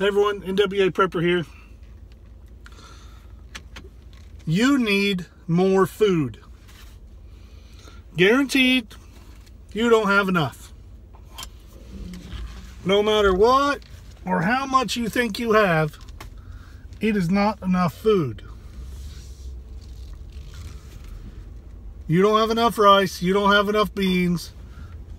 Hey everyone, NWA Prepper here. You need more food. Guaranteed you don't have enough. No matter what or how much you think you have, it is not enough food. You don't have enough rice, you don't have enough beans,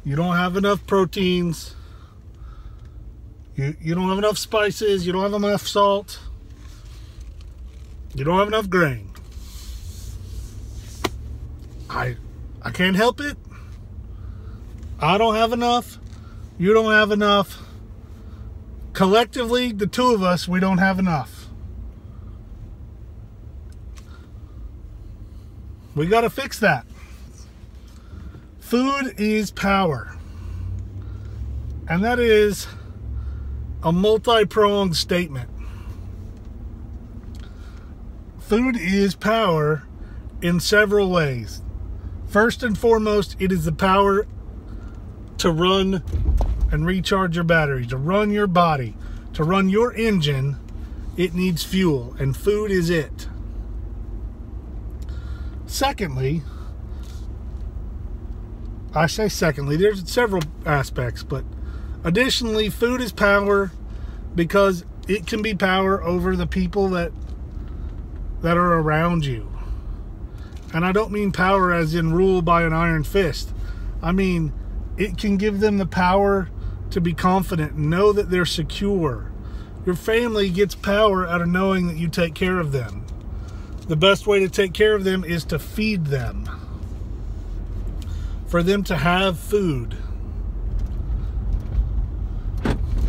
you don't have enough proteins, you don't have enough spices, you don't have enough salt, you don't have enough grain. I can't help it. I don't have enough, you don't have enough. Collectively, the two of us, we don't have enough. We got to fix that. Food is power. And that is a multi-pronged statement. Food is power in several ways. First and foremost, it is the power to run and recharge your battery, to run your body, to run your engine. It needs fuel, and food is it. Secondly, I say secondly, there's several aspects, but additionally, food is power because it can be power over the people that are around you. And I don't mean power as in rule by an iron fist. I mean, it can give them the power to be confident and know that they're secure. Your family gets power out of knowing that you take care of them. The best way to take care of them is to feed them. For them to have food.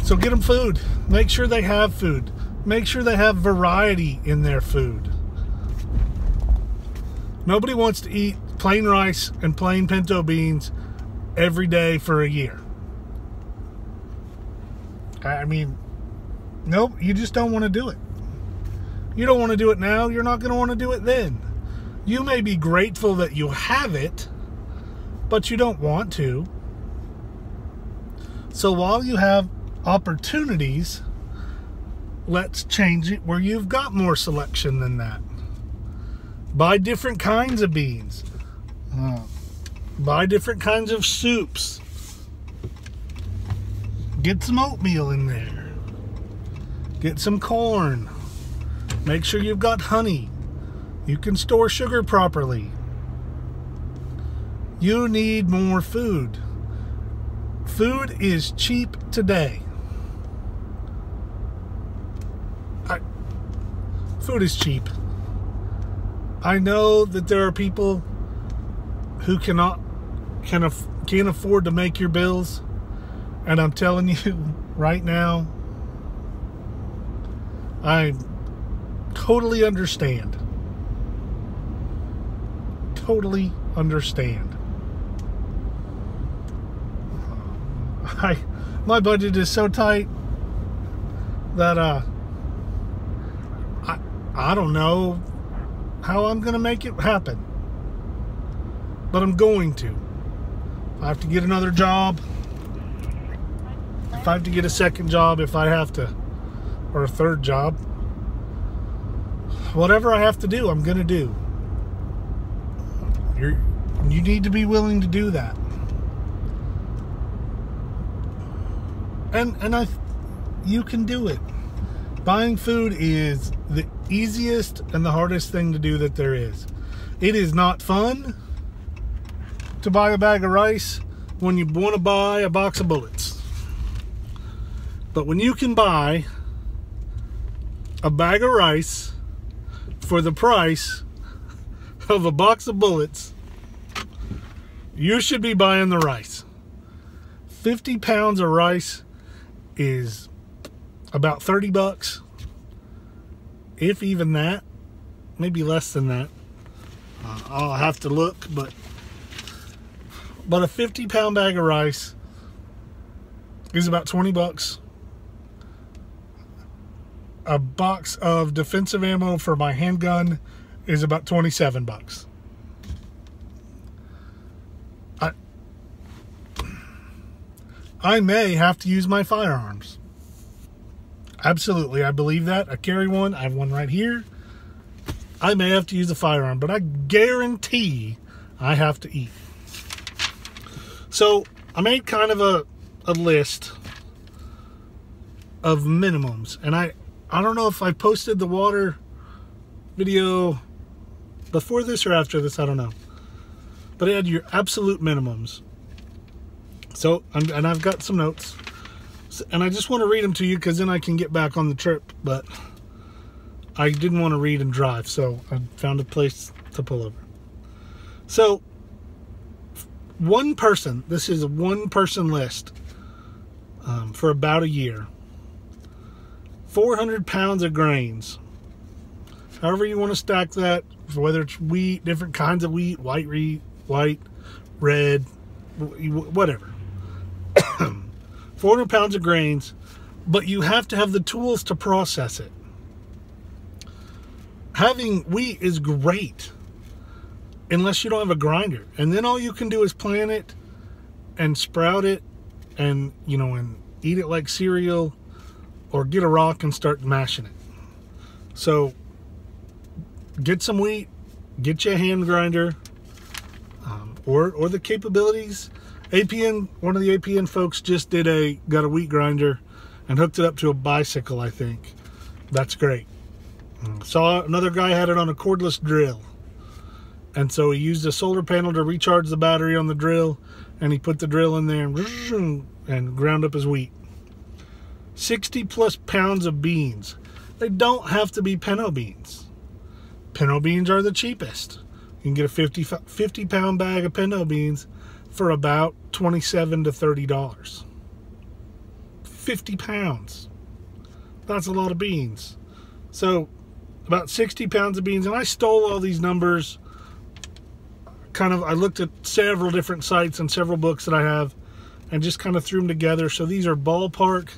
So get them food. Make sure they have food. Make sure they have variety in their food. Nobody wants to eat plain rice and plain pinto beans every day for a year. I mean, nope, you just don't want to do it. You don't want to do it now, you're not going to want to do it then. You may be grateful that you have it, but you don't want to. So while you have opportunities, let's change it where you've got more selection than that. Buy different kinds of beans. Buy different kinds of soups. Get some oatmeal in there. Get some corn. Make sure you've got honey. You can store sugar properly. You need more food. Food is cheap today. Food is cheap. I know that there are people who can't afford to make your bills, and I'm telling you right now, I totally understand. Totally understand. My budget is so tight that I don't know how I'm going to make it happen. But I'm going to. If I have to get another job, if I have to get a second job, if I have to, or a third job, whatever I have to do, I'm going to do. You need to be willing to do that. And you can do it. Buying food is the easiest and the hardest thing to do that there is. It is not fun to buy a bag of rice when you want to buy a box of bullets. But when you can buy a bag of rice for the price of a box of bullets, you should be buying the rice. 50 pounds of rice is about 30 bucks, if even that, maybe less than that. I'll have to look, but a 50-pound bag of rice is about 20 bucks. A box of defensive ammo for my handgun is about 27 bucks. I may have to use my firearms. Absolutely, I believe that. I carry one. I have one right here. I may have to use a firearm, but I guarantee I have to eat. So I made kind of a list of minimums, and I don't know if I posted the water video before this or after this, I don't know. But it had your absolute minimums. So, and I've got some notes. And I just want to read them to you because then I can get back on the trip. But I didn't want to read and drive, so I found a place to pull over. So, one person, this is a one-person list for about a year. 400 pounds of grains. However you want to stack that, whether it's wheat, different kinds of wheat, white, red, whatever. 400 pounds of grains, but you have to have the tools to process it. Having wheat is great, unless you don't have a grinder. And then all you can do is plant it and sprout it and, you know, and eat it like cereal, or get a rock and start mashing it. So get some wheat, get you a hand grinder, or the capabilities. APN, one of the APN folks just got a wheat grinder and hooked it up to a bicycle, I think. That's great. Saw another guy had it on a cordless drill. And so he used a solar panel to recharge the battery on the drill, and he put the drill in there and ground up his wheat. 60 plus pounds of beans. They don't have to be pinto beans. Pinto beans are the cheapest. You can get a 50 pound bag of pinto beans for about $27 to $30. 50 pounds. That's a lot of beans. So about 60 pounds of beans. And I stole all these numbers. I looked at several different sites and several books that I have and just kind of threw them together. So these are ballpark.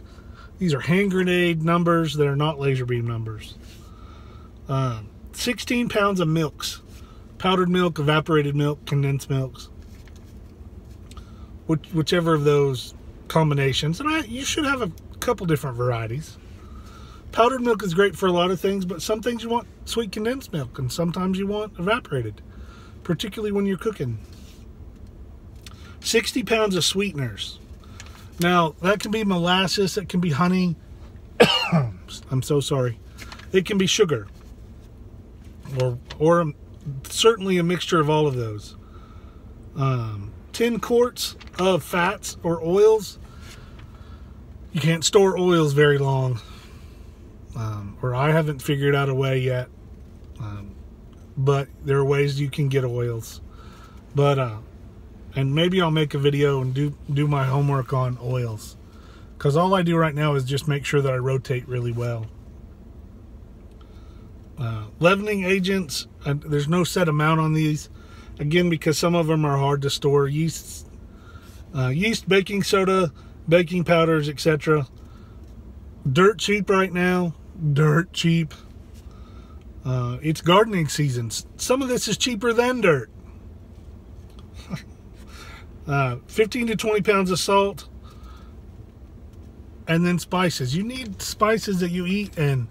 These are hand grenade numbers. They're not laser beam numbers. 16 pounds of milks. Powdered milk, evaporated milk, condensed milks. Whichever of those combinations. And you should have a couple different varieties. Powdered milk is great for a lot of things, but some things you want sweet condensed milk, and sometimes you want evaporated, particularly when you're cooking. 60 pounds of sweeteners. Now, that can be molasses, it can be honey. I'm so sorry. It can be sugar. Or certainly a mixture of all of those. 10 quarts of fats or oils. You can't store oils very long. Or I haven't figured out a way yet. But there are ways you can get oils. But, and maybe I'll make a video and do my homework on oils. Because all I do right now is just make sure that I rotate really well. Leavening agents, there's no set amount on these. Again, because some of them are hard to store. Yeast, baking soda, baking powders, etc. Dirt cheap right now. Dirt cheap. It's gardening season. Some of this is cheaper than dirt. 15 to 20 pounds of salt. And then spices. You need spices that you eat and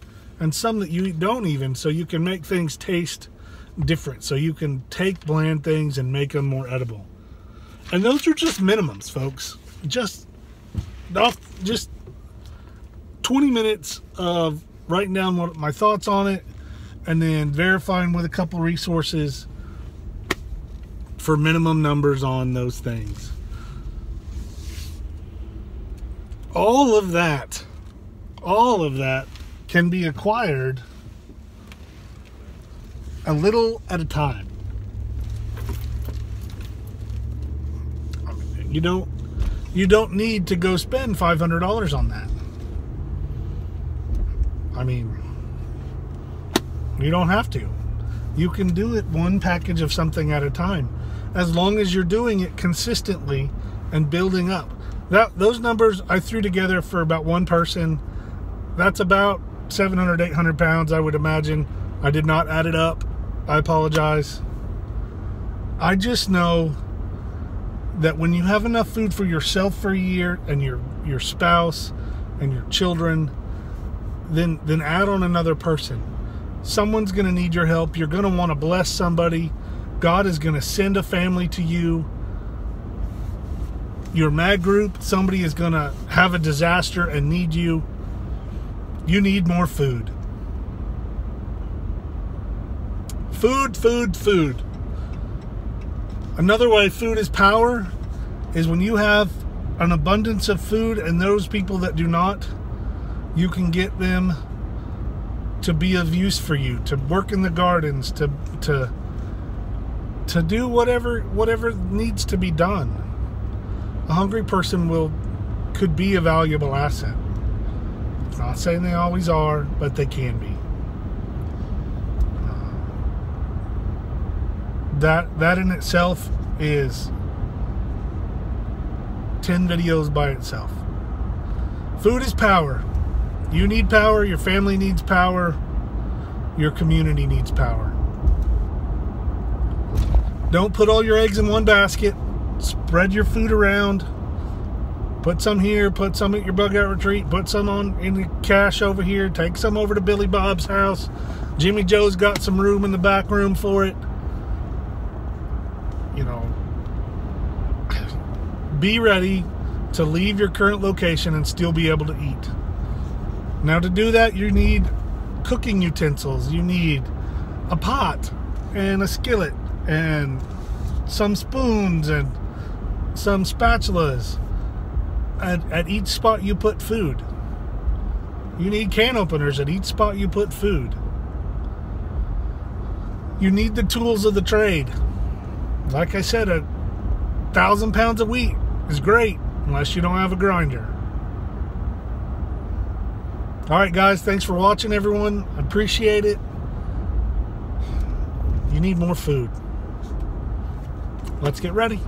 some that you don't even, so you can make things taste different. So you can take bland things and make them more edible. And those are just minimums, folks. Just 20 minutes of writing down my thoughts on it, and then verifying with a couple resources for minimum numbers on those things. All of that can be acquired a little at a time. You don't need to go spend $500 on that. I mean, you don't have to. You can do it one package of something at a time, as long as you're doing it consistently and building up. Those numbers I threw together for about one person. That's about 700, 800 pounds, I would imagine. I did not add it up. I apologize. I just know that when you have enough food for yourself for a year, and your spouse and your children, then add on another person. Someone's going to need your help. You're going to want to bless somebody. God is going to send a family to you. Your mag group, somebody is going to have a disaster and need you. You need more food. Food, food, food. Another way food is power is when you have an abundance of food and those people that do not, you can get them to be of use for you, to work in the gardens, to do whatever needs to be done. A hungry person could be a valuable asset. I'm not saying they always are, but they can be. That in itself is 10 videos by itself. Food is power. You need power, your family needs power, your community needs power. Don't put all your eggs in one basket. Spread your food around. Put some here, put some at your bug out retreat, put some in the cache over here, take some over to Billy Bob's house. Jimmy Joe's got some room in the back room for it. You know, be ready to leave your current location and still be able to eat. Now, to do that, you need cooking utensils. You need a pot and a skillet and some spoons and some spatulas. At each spot you put food. You need can openers at each spot you put food. You need the tools of the trade. Like I said, 1,000 pounds of wheat is great unless you don't have a grinder. Alright guys, thanks for watching everyone. I appreciate it. You need more food. Let's get ready.